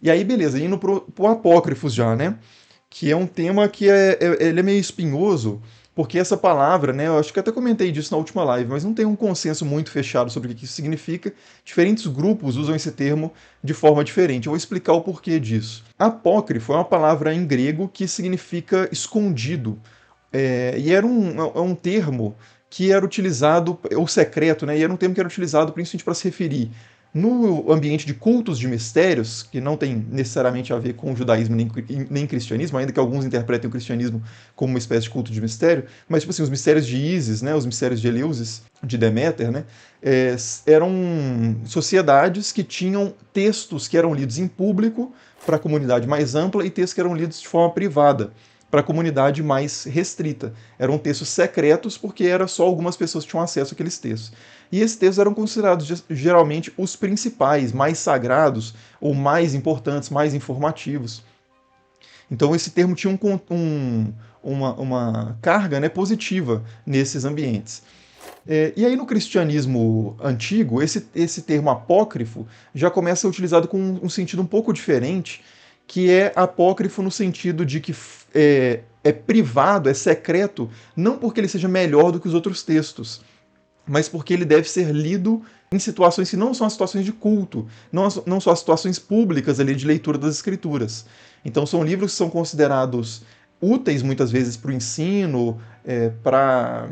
E aí, beleza, indo pro apócrifos já, né? Que é um tema que ele é meio espinhoso, porque essa palavra, né, eu acho que até comentei disso na última live, mas não tem um consenso muito fechado sobre o que isso significa. Diferentes grupos usam esse termo de forma diferente. Eu vou explicar o porquê disso. Apócrifo é uma palavra em grego que significa escondido. E era um termo que era utilizado, ou secreto, né? E era um termo que era utilizado principalmente para se referir no ambiente de cultos de mistérios, que não tem necessariamente a ver com o judaísmo nem cristianismo, ainda que alguns interpretem o cristianismo como uma espécie de culto de mistério, mas tipo assim, os mistérios de Ísis, né, os mistérios de Eleusis, de Deméter, né, eram sociedades que tinham textos que eram lidos em público para a comunidade mais ampla e textos que eram lidos de forma privada para a comunidade mais restrita. Eram textos secretos porque era só algumas pessoas que tinham acesso àqueles textos. E esses textos eram considerados geralmente os principais, mais sagrados ou mais importantes, mais informativos. Então esse termo tinha uma carga, né, positiva nesses ambientes. E aí no cristianismo antigo, esse termo apócrifo já começa a ser utilizado com um sentido um pouco diferente, que é apócrifo no sentido de que é privado, é secreto, não porque ele seja melhor do que os outros textos, mas porque ele deve ser lido em situações que não são as situações de culto, não são as situações públicas ali de leitura das escrituras. Então são livros que são considerados úteis muitas vezes para o ensino, para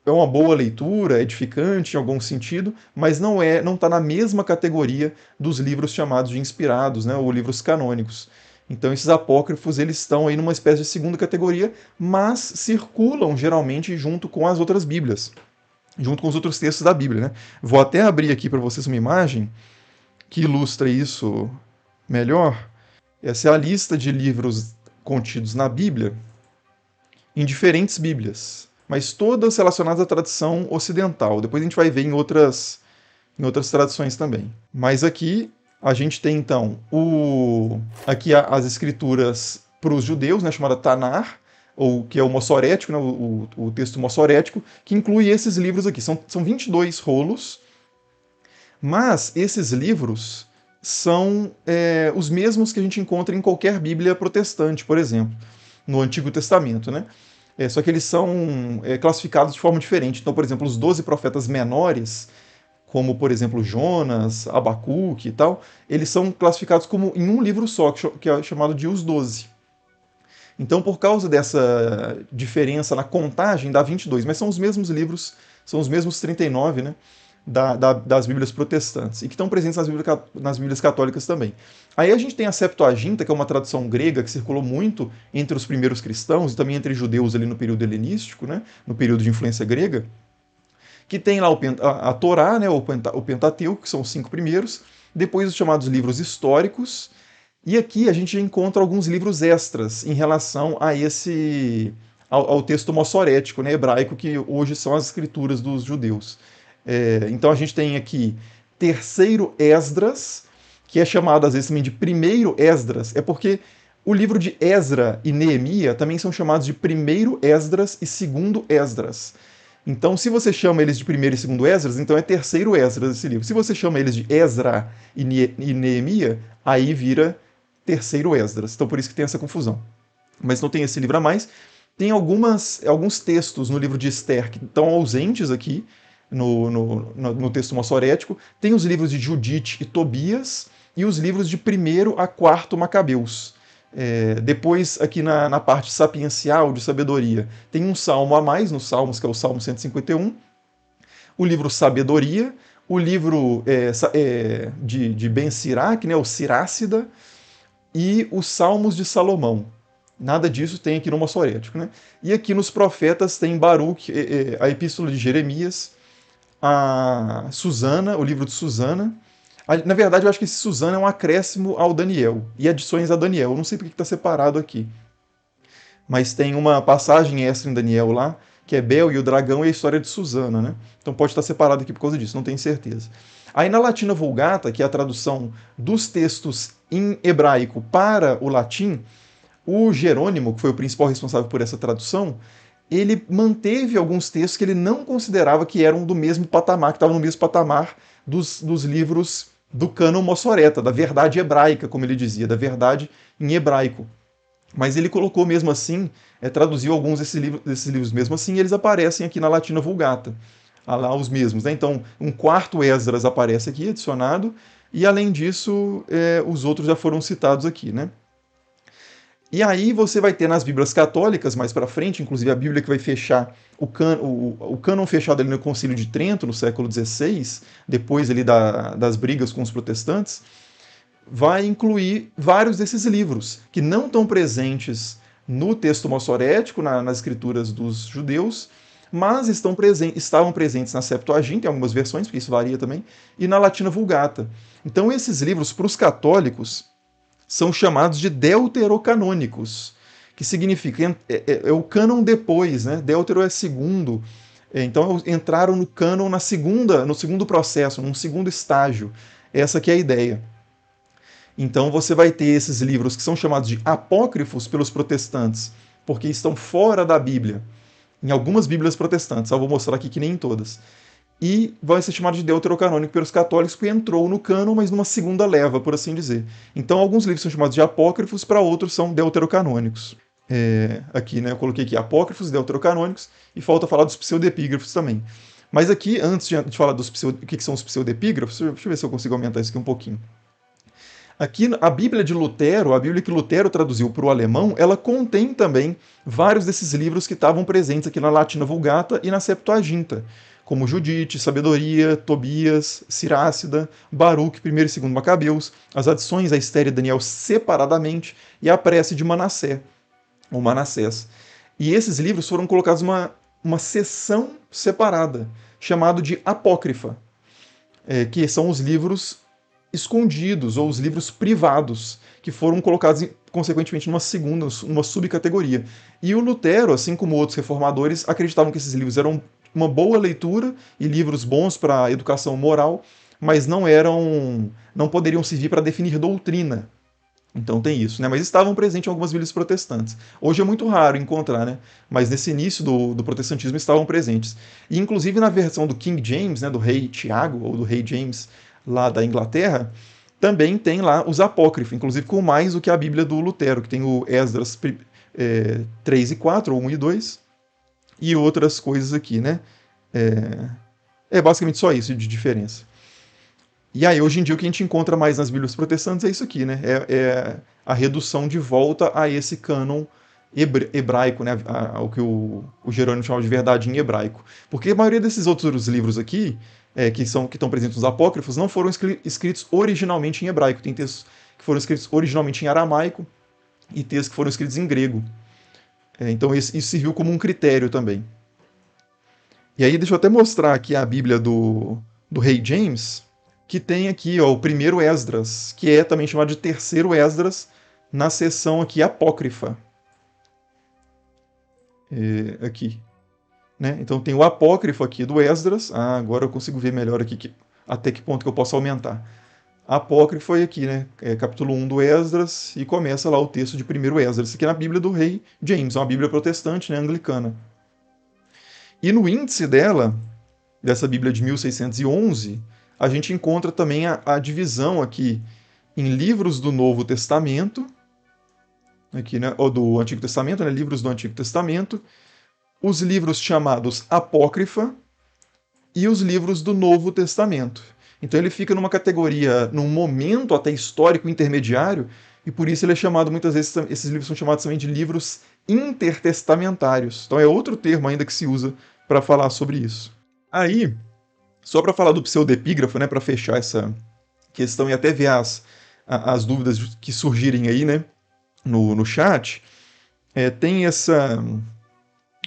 é uma boa leitura, edificante em algum sentido, mas não está na mesma categoria dos livros chamados de inspirados, né, ou livros canônicos. Então esses apócrifos eles estão aí numa espécie de segunda categoria, mas circulam geralmente junto com as outras Bíblias, junto com os outros textos da Bíblia, né? Vou até abrir aqui para vocês uma imagem que ilustra isso melhor. Essa é a lista de livros contidos na Bíblia em diferentes Bíblias, mas todas relacionadas à tradição ocidental. Depois a gente vai ver em outras tradições também. Mas aqui a gente tem então aqui as escrituras para os judeus, né, chamada Tanar, ou que é o mossorético, né, o texto mossorético, que inclui esses livros aqui. São 22 rolos, mas esses livros são os mesmos que a gente encontra em qualquer Bíblia protestante, por exemplo, no Antigo Testamento, né? Só que eles são classificados de forma diferente. Então, por exemplo, os 12 profetas menores, como, por exemplo, Jonas, Abacuque e tal, eles são classificados como em um livro só, que é chamado de Os 12. Então, por causa dessa diferença na contagem, dá 22, mas são os mesmos livros, são os mesmos 39, né, das Bíblias protestantes, e que estão presentes nas Bíblias católicas também. Aí a gente tem a Septuaginta, que é uma tradução grega que circulou muito entre os primeiros cristãos e também entre judeus ali no período helenístico, né, no período de influência grega, que tem lá a Torá, né, o Pentateuco, que são os 5 primeiros, depois os chamados livros históricos, e aqui a gente encontra alguns livros extras em relação a ao texto mossorético, né, hebraico, que hoje são as escrituras dos judeus. Então a gente tem aqui terceiro Esdras, que é chamado às vezes também de primeiro Esdras, é porque o livro de Esdra e Neemia também são chamados de primeiro Esdras e segundo Esdras. Então, se você chama eles de primeiro e segundo Esdras, então é terceiro Esdras esse livro. Se você chama eles de Esra e Neemia, aí vira terceiro Esdras. Então, por isso que tem essa confusão. Mas não tem esse livro a mais. Tem alguns textos no livro de Esther que estão ausentes aqui no texto mossorético. Tem os livros de Judite e Tobias e os livros de 1º a 4º Macabeus. Depois, aqui na parte sapiencial, de sabedoria, tem um salmo a mais, nos Salmos, que é o Salmo 151, o livro Sabedoria, o livro de Ben Sirac, né, o Sirácida, e os Salmos de Salomão. Nada disso tem aqui no Massorético. Né? E aqui nos Profetas tem Baruch, a Epístola de Jeremias, a Susana, o livro de Susana. Na verdade, eu acho que esse Susana é um acréscimo ao Daniel e adições a Daniel. Eu não sei porque está separado aqui. Mas tem uma passagem extra em Daniel lá, que é Bel e o dragão e a história de Susana. Né? Então pode estar separado aqui por causa disso, não tenho certeza. Aí na Latina Vulgata, que é a tradução dos textos em hebraico para o latim, o Jerônimo, que foi o principal responsável por essa tradução, ele manteve alguns textos que ele não considerava que eram do mesmo patamar, que estavam no mesmo patamar dos livros do cânon mossoreta, da verdade hebraica, como ele dizia, da verdade em hebraico. Mas ele colocou mesmo assim, traduziu alguns desses livros mesmo assim, e eles aparecem aqui na Latina Vulgata. Lá os mesmos, né? Então, um quarto Esdras aparece aqui, adicionado, e além disso, os outros já foram citados aqui, né? E aí você vai ter nas Bíblias católicas, mais para frente, inclusive a Bíblia que vai fechar o cânon fechado ali no Concílio de Trento, no século XVI, depois ali das brigas com os protestantes, vai incluir vários desses livros, que não estão presentes no texto massorético, nas escrituras dos judeus, mas estavam presentes na Septuaginta, em algumas versões, porque isso varia também, e na Latina Vulgata. Então esses livros, para os católicos, são chamados de deuterocanônicos, que significa o cânon depois, né? Deutero é segundo. Então entraram no cânon no segundo processo, num segundo estágio. Essa que é a ideia. Então você vai ter esses livros que são chamados de apócrifos pelos protestantes, porque estão fora da Bíblia, em algumas Bíblias protestantes, eu vou mostrar aqui que nem em todas. E vai ser chamado de deuterocanônico pelos católicos, porque entrou no cânon, mas numa segunda leva, por assim dizer. Então alguns livros são chamados de apócrifos, para outros são deuterocanônicos. Aqui, né, eu coloquei aqui apócrifos, deuterocanônicos, e falta falar dos pseudepígrafos também. Mas aqui, antes de falar o que são os pseudepígrafos, deixa eu ver se eu consigo aumentar isso aqui um pouquinho. Aqui, a Bíblia de Lutero, a Bíblia que Lutero traduziu para o alemão, ela contém também vários desses livros que estavam presentes aqui na Latina Vulgata e na Septuaginta, como Judite, Sabedoria, Tobias, Sirácida, Baruque, 1º e 2º Macabeus, as adições a Esther e Daniel separadamente e a prece de Manassé, ou Manassés. E esses livros foram colocados uma seção separada, chamado de Apócrifa, que são os livros escondidos ou os livros privados, que foram colocados consequentemente numa subcategoria. E o Lutero, assim como outros reformadores, acreditavam que esses livros eram uma boa leitura e livros bons para a educação moral, mas não poderiam servir para definir doutrina. Então tem isso, né? Mas estavam presentes em algumas Bíblias protestantes. Hoje é muito raro encontrar, né? Mas nesse início do protestantismo estavam presentes. E inclusive na versão do King James, né, do rei Tiago, ou do rei James, lá da Inglaterra, também tem lá os apócrifos, inclusive com mais do que a Bíblia do Lutero, que tem o Esdras 3 e 4, ou 1 e 2, e outras coisas aqui, né? Basicamente só isso de diferença. E aí, hoje em dia, o que a gente encontra mais nas Bíblias protestantes é isso aqui, né? É a redução de volta a esse cânon hebraico, né? Ao que o Jerônimo chama de verdade em hebraico. Porque a maioria desses outros livros aqui, que estão presentes nos apócrifos, não foram escritos originalmente em hebraico. Tem textos que foram escritos originalmente em aramaico e textos que foram escritos em grego. Então isso serviu como um critério também. E aí deixa eu até mostrar aqui a Bíblia do rei James, que tem aqui o primeiro Esdras, que é também chamado de terceiro Esdras, na seção aqui apócrifa. Aqui. Né? Então tem o apócrifo aqui do Esdras. Agora eu consigo ver melhor aqui até que ponto que eu posso aumentar. Apócrifo foi aqui, né? Capítulo 1 do Esdras, e começa lá o texto de primeiro Esdras. Isso aqui é na Bíblia do rei James, é uma Bíblia protestante, né, anglicana. E no índice dessa Bíblia de 1611, a gente encontra também a divisão aqui em livros do Novo Testamento, aqui, né, ou do Antigo Testamento, né, livros do Antigo Testamento, os livros chamados Apócrifa e os livros do Novo Testamento. Então ele fica numa categoria, num momento até histórico intermediário, e por isso ele é chamado, muitas vezes, esses livros são chamados também de livros intertestamentários. Então é outro termo ainda que se usa para falar sobre isso. Aí, só para falar do pseudepígrafo, né, para fechar essa questão e até ver as dúvidas que surgirem aí, né, no chat, tem essa...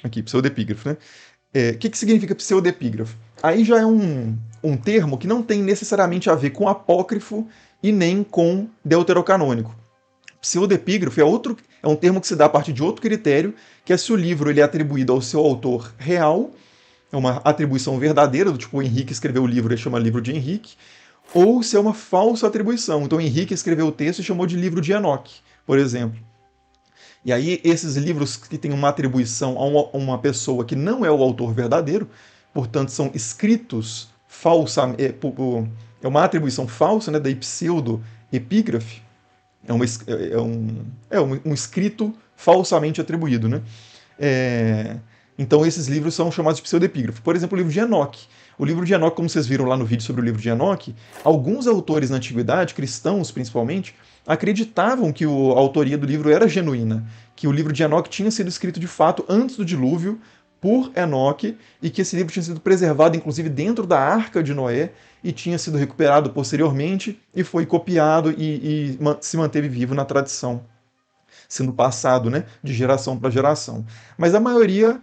Aqui, pseudepígrafo, né? O que significa pseudepígrafo? Aí já é um termo que não tem necessariamente a ver com apócrifo e nem com deuterocanônico. Pseudepígrafo é um termo que se dá a partir de outro critério, que é se o livro ele é atribuído ao seu autor real, é uma atribuição verdadeira, do tipo o Henrique escreveu o livro e chama livro de Henrique, ou se é uma falsa atribuição. Então Henrique escreveu o texto e chamou de livro de Enoque, por exemplo. E aí esses livros que têm uma atribuição a uma pessoa que não é o autor verdadeiro, portanto são escritos é uma atribuição falsa, né, daí pseudo-epígrafe, é, uma, um escrito falsamente atribuído, né? É, então esses livros são chamados de pseudepígrafo. Por exemplo, o livro de Enoque. O livro de Enoque, como vocês viram lá no vídeo sobre o livro de Enoque, alguns autores na antiguidade, cristãos principalmente, acreditavam que a autoria do livro era genuína, que o livro de Enoque tinha sido escrito de fato antes do dilúvio por Enoque e que esse livro tinha sido preservado inclusive dentro da Arca de Noé e tinha sido recuperado posteriormente e foi copiado e se manteve vivo na tradição, sendo passado, né, de geração para geração. Mas a maioria,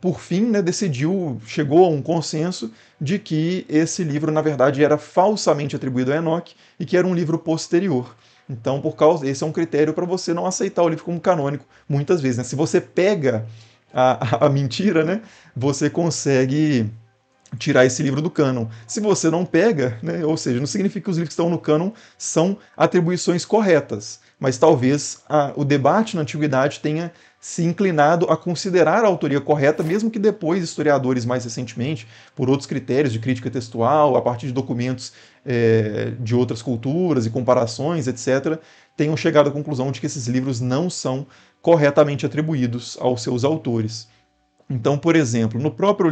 por fim, né, decidiu, chegou a um consenso de que esse livro, na verdade, era falsamente atribuído a Enoque e que era um livro posterior. Então, por causa, esse é um critério para você não aceitar o livro como canônico, muitas vezes. Né? Se você pega a mentira, né, você consegue tirar esse livro do cânon. Se você não pega, né, ou seja, não significa que os livros que estão no cânon são atribuições corretas, mas talvez o debate na antiguidade tenha se inclinado a considerar a autoria correta, mesmo que depois historiadores mais recentemente, por outros critérios de crítica textual, a partir de documentos de outras culturas e comparações, etc., tenham chegado à conclusão de que esses livros não são corretamente atribuídos aos seus autores. Então, por exemplo, no próprio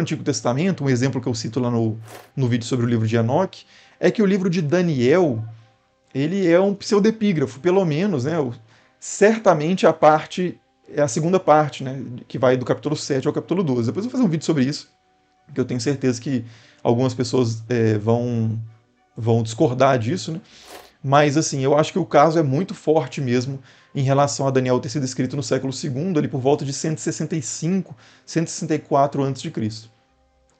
Antigo Testamento, um exemplo que eu cito lá no vídeo sobre o livro de Enoque, é que o livro de Daniel, ele é um pseudepígrafo, pelo menos, né? Certamente é a segunda parte, né? Que vai do capítulo 7 ao capítulo 12. Depois eu vou fazer um vídeo sobre isso, que eu tenho certeza que algumas pessoas vão discordar disso, né? Mas, assim, eu acho que o caso é muito forte mesmo em relação a Daniel ter sido escrito no século II, ali por volta de 165, 164 a.C.,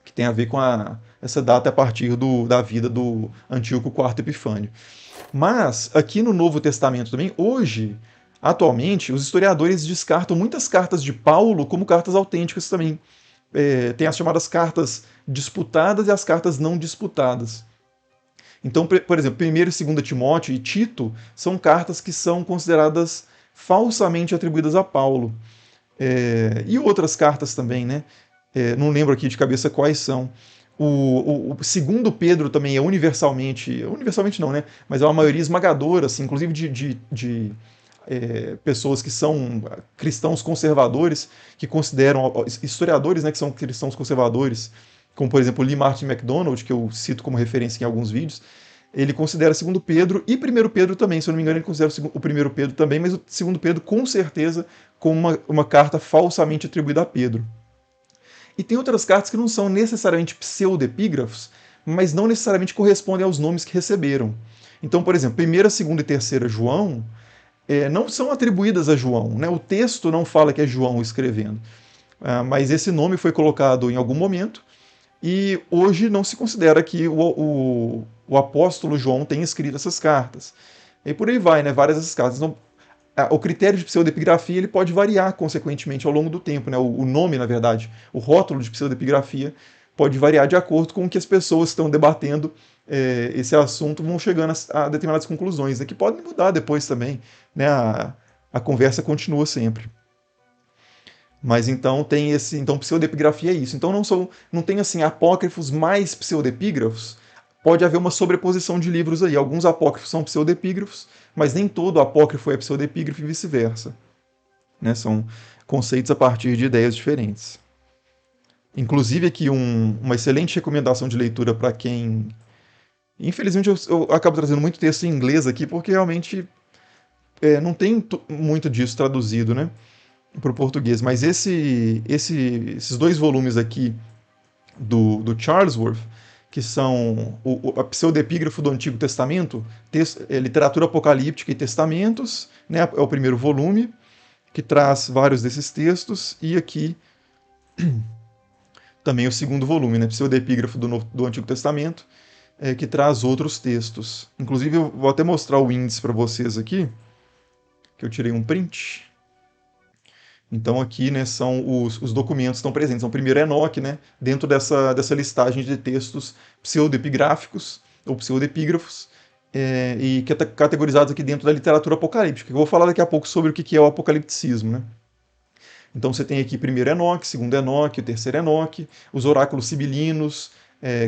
que tem a ver com essa data a partir da vida do Antíoco IV Epifânio. Mas, aqui no Novo Testamento também, hoje, atualmente, os historiadores descartam muitas cartas de Paulo como cartas autênticas também. Tem as chamadas cartas disputadas e as cartas não disputadas. Então, por exemplo, 1º e 2º Timóteo e Tito são cartas que são consideradas falsamente atribuídas a Paulo. E outras cartas também, né? Não lembro aqui de cabeça quais são. O 2º Pedro também é universalmente não, né? Mas é uma maioria esmagadora, assim, inclusive de pessoas que são cristãos conservadores, que consideram, historiadores, né, que são cristãos conservadores, como por exemplo Lee Martin MacDonald, que eu cito como referência em alguns vídeos, ele considera 2º Pedro e 1º Pedro também, se eu não me engano ele considera o 1º Pedro também, mas o 2º Pedro com certeza como uma carta falsamente atribuída a Pedro. E tem outras cartas que não são necessariamente pseudepígrafos, mas não necessariamente correspondem aos nomes que receberam. Então, por exemplo, 1ª, 2ª e 3ª João não são atribuídas a João. Né? O texto não fala que é João escrevendo. Mas esse nome foi colocado em algum momento e hoje não se considera que o apóstolo João tenha escrito essas cartas. E por aí vai, né? Várias dessas cartas. Então, o critério de pseudepigrafia ele pode variar consequentemente ao longo do tempo. Né? O nome, na verdade, o rótulo de pseudepigrafia pode variar de acordo com o que as pessoas estão debatendo esse assunto, vão chegando a determinadas conclusões, né? Que podem mudar depois também. Né? A conversa continua sempre. Mas então tem esse, então pseudepigrafia é isso. Então não tem assim apócrifos mais pseudepígrafos. Pode haver uma sobreposição de livros aí. Alguns apócrifos são pseudepígrafos, mas nem todo apócrifo é pseudepígrafo e vice-versa. Né? São conceitos a partir de ideias diferentes. Inclusive aqui uma excelente recomendação de leitura para quem... Infelizmente eu acabo trazendo muito texto em inglês aqui, porque realmente não tem muito disso traduzido, né? Para o português, mas esses 2 volumes aqui do Charlesworth, que são a pseudepígrafo do Antigo Testamento, literatura apocalíptica e testamentos, né, é o 1º volume, que traz vários desses textos, e aqui também o 2º volume, né, pseudepígrafo do Antigo Testamento, que traz outros textos. Inclusive eu vou até mostrar o índice para vocês aqui, que eu tirei um print. Então aqui, né, são os documentos que estão presentes. Então, primeiro Enoque, né, dentro dessa listagem de textos pseudepigráficos ou pseudepígrafos, e categorizados aqui dentro da literatura apocalíptica. Eu vou falar daqui a pouco sobre o que é o apocalipticismo. Né? Então você tem aqui primeiro Enoque, segundo Enoque, o terceiro Enoque, os oráculos sibilinos,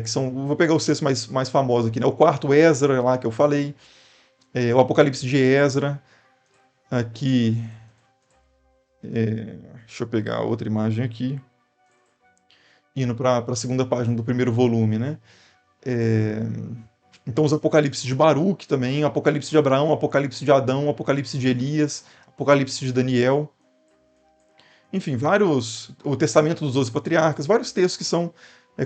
que são, vou pegar os textos mais famosos aqui, né? O quarto Esdra, lá que eu falei, o Apocalipse de Esdra, aqui, deixa eu pegar outra imagem aqui, indo para a segunda página do primeiro volume, né? É, então os Apocalipse de Baruque também, Apocalipse de Abraão, Apocalipse de Adão, Apocalipse de Elias, Apocalipse de Daniel, enfim, vários, o Testamento dos 12 Patriarcas, vários textos que são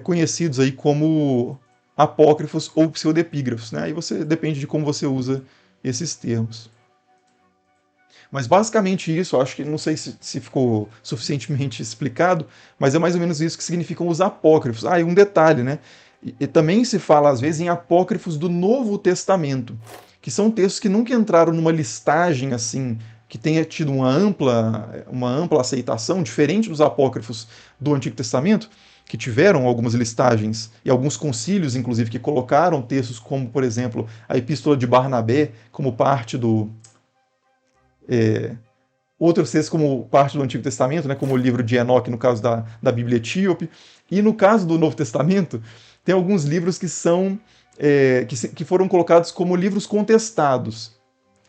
conhecidos aí como apócrifos ou pseudepígrafos, né? Aí você depende de como você usa esses termos. Mas basicamente isso, eu acho que não sei se ficou suficientemente explicado, mas é mais ou menos isso que significam os apócrifos. Ah, e um detalhe, né? E também se fala às vezes em apócrifos do Novo Testamento, que são textos que nunca entraram numa listagem assim, que tenha tido uma ampla aceitação, diferente dos apócrifos do Antigo Testamento, que tiveram algumas listagens e alguns concílios, inclusive, que colocaram textos como, por exemplo, a Epístola de Barnabé como parte do outros textos como parte do Antigo Testamento, né, como o livro de Enoque, no caso da Bíblia Etíope. E no caso do Novo Testamento, tem alguns livros que são que foram colocados como livros contestados,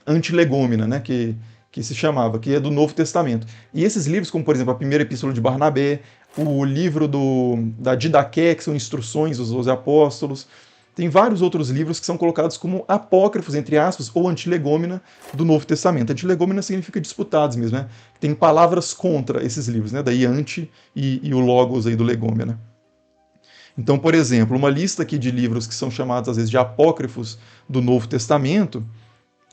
antilegômena, né, que se chamava, que é do Novo Testamento. E esses livros, como por exemplo a primeira Epístola de Barnabé, o livro da Didaqué, que são instruções dos 12 apóstolos, tem vários outros livros que são colocados como apócrifos, entre aspas, ou antilegômena do Novo Testamento. Antilegômena significa disputados mesmo, né? Tem palavras contra esses livros, né? Daí anti e o logos aí do legômena. Então, por exemplo, uma lista aqui de livros que são chamados às vezes de apócrifos do Novo Testamento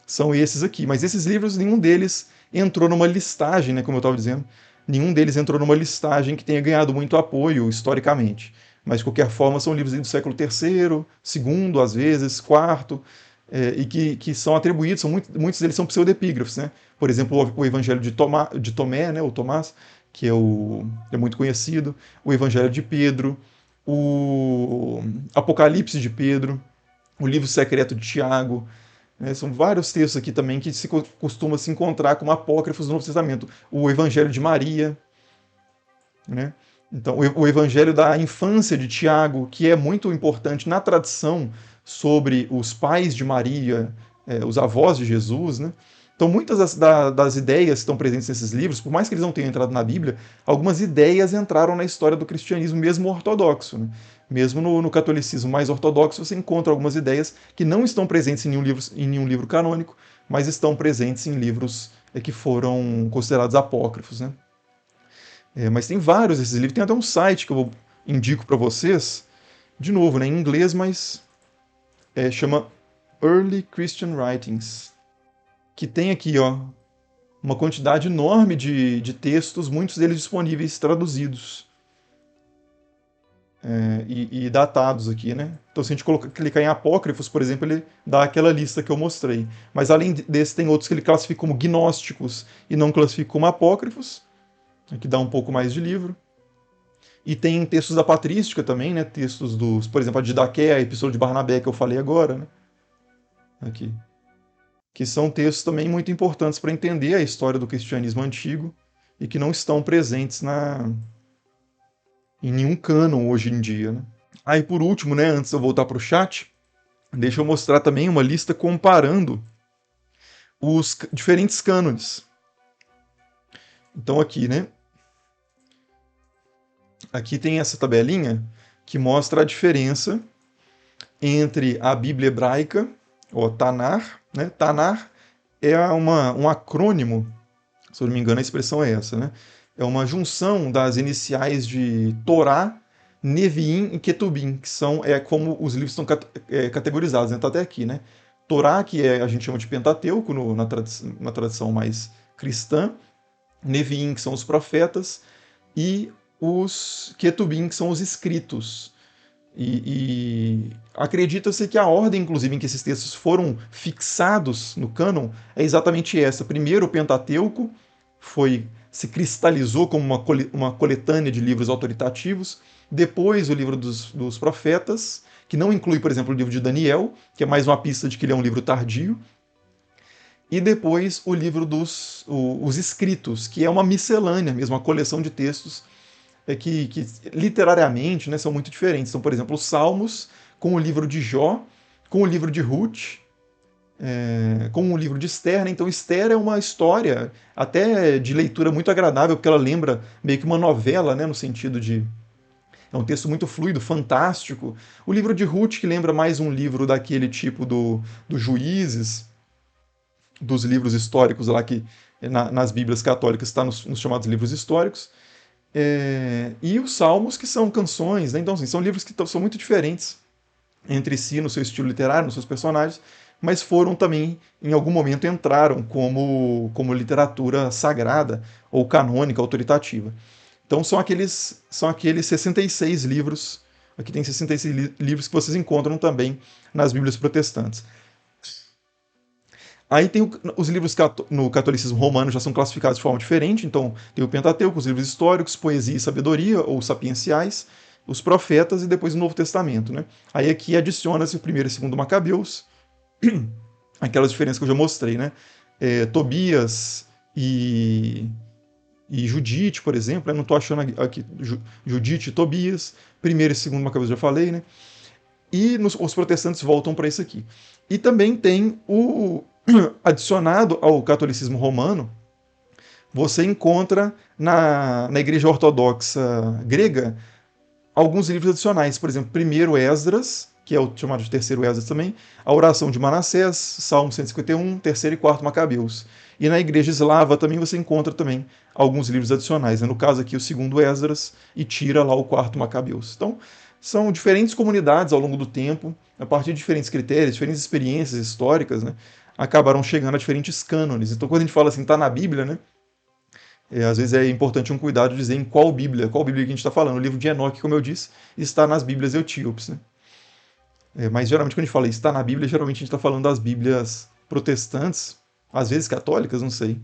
são esses aqui. Mas esses livros, nenhum deles entrou numa listagem, né? Como eu estava dizendo, nenhum deles entrou numa listagem que tenha ganhado muito apoio historicamente. Mas, de qualquer forma, são livros do século III, segundo, às vezes, quarto, e que são atribuídos, muitos deles são pseudepígrafos, né? Por exemplo, o Evangelho de Tomé, né, o Tomás, que é muito conhecido, o Evangelho de Pedro, o Apocalipse de Pedro, o livro secreto de Tiago, né? São vários textos aqui também que se costuma se encontrar como apócrifos do Novo Testamento. O Evangelho de Maria, né? Então, o evangelho da infância de Tiago, que é muito importante na tradição sobre os pais de Maria, os avós de Jesus, né? Então, muitas das ideias que estão presentes nesses livros, por mais que eles não tenham entrado na Bíblia, algumas ideias entraram na história do cristianismo, mesmo ortodoxo. Né? Mesmo no catolicismo mais ortodoxo, você encontra algumas ideias que não estão presentes em nenhum livro canônico, mas estão presentes em livros que foram considerados apócrifos. Né? Mas tem vários desses livros. Tem até um site que eu indico para vocês, de novo, né, em inglês, mas chama Early Christian Writings, que tem aqui uma quantidade enorme de textos, muitos deles disponíveis traduzidos e datados aqui, né? Então, se a gente clicar em apócrifos, por exemplo, ele dá aquela lista que eu mostrei. Mas além desse, tem outros que ele classifica como gnósticos e não classifica como apócrifos. Aqui dá um pouco mais de livro. E tem textos da patrística também, né? Textos dos, por exemplo, a Didaqué, a Epístola de Barnabé que eu falei agora, né? Aqui. Que são textos também muito importantes para entender a história do cristianismo antigo e que não estão presentes em nenhum cânon hoje em dia, né? Aí por último, né, antes de eu voltar para o chat, deixa eu mostrar também uma lista comparando os diferentes cânones. Então aqui, né? Aqui tem essa tabelinha que mostra a diferença entre a Bíblia hebraica, ou Tanar, né? Tanar é um acrônimo, se eu não me engano a expressão é essa, né? É uma junção das iniciais de Torá, Neviim e Ketubim, que são como os livros estão categorizados, né? Tá até aqui, né? Torá, que a gente chama de Pentateuco na tradição mais cristã, Neviim, que são os profetas, e os Ketubim, que são os escritos. E acredita-se que a ordem, inclusive, em que esses textos foram fixados no cânon é exatamente essa. Primeiro, o Pentateuco se cristalizou como uma coletânea de livros autoritativos. Depois, o livro dos profetas, que não inclui, por exemplo, o livro de Daniel, que é mais uma pista de que ele é um livro tardio. E depois, o livro os escritos, que é uma miscelânea mesmo, uma coleção de textos que literariamente, né, são muito diferentes. Então, por exemplo, os Salmos com o livro de Jó, com o livro de Ruth, com o livro de Esther, né? Então Esther é uma história até de leitura muito agradável, porque ela lembra meio que uma novela, né, no sentido de é um texto muito fluido, fantástico. O livro de Ruth, que lembra mais um livro daquele tipo do Juízes, dos livros históricos lá que nas Bíblias católicas está nos chamados livros históricos. E os Salmos, que são canções, né? Então, assim, são livros que são muito diferentes entre si no seu estilo literário, nos seus personagens, mas foram também, em algum momento, entraram como literatura sagrada ou canônica, autoritativa. Então são aqueles 66 livros, aqui tem 66 livros que vocês encontram também nas Bíblias protestantes. Aí tem os livros no catolicismo romano já são classificados de forma diferente, então tem o Pentateuco, os livros históricos, poesia e sabedoria, ou sapienciais, os profetas e depois o Novo Testamento. Né? Aí aqui adiciona-se o primeiro e segundo Macabeus, aquelas diferenças que eu já mostrei, né? Tobias e Judite, por exemplo, eu não estou achando aqui Judite e Tobias, primeiro e segundo Macabeus eu já falei, né? E os protestantes voltam para isso aqui. E também tem adicionado ao catolicismo romano, você encontra na Igreja Ortodoxa grega alguns livros adicionais. Por exemplo, primeiro Esdras, que é o chamado de terceiro Esdras também, a oração de Manassés, Salmo 151, terceiro e quarto Macabeus. E na Igreja Eslava também você encontra também alguns livros adicionais. Né? No caso aqui, o segundo Esdras e tira lá o quarto Macabeus. Então, são diferentes comunidades ao longo do tempo, a partir de diferentes critérios, diferentes experiências históricas, né, acabaram chegando a diferentes cânones. Então, quando a gente fala assim, está na Bíblia, né, às vezes é importante um cuidado de dizer em qual Bíblia que a gente está falando. O livro de Enoque, como eu disse, está nas Bíblias etíopes. Né? Mas geralmente quando a gente fala está na Bíblia, geralmente a gente está falando das Bíblias protestantes, às vezes católicas, não sei.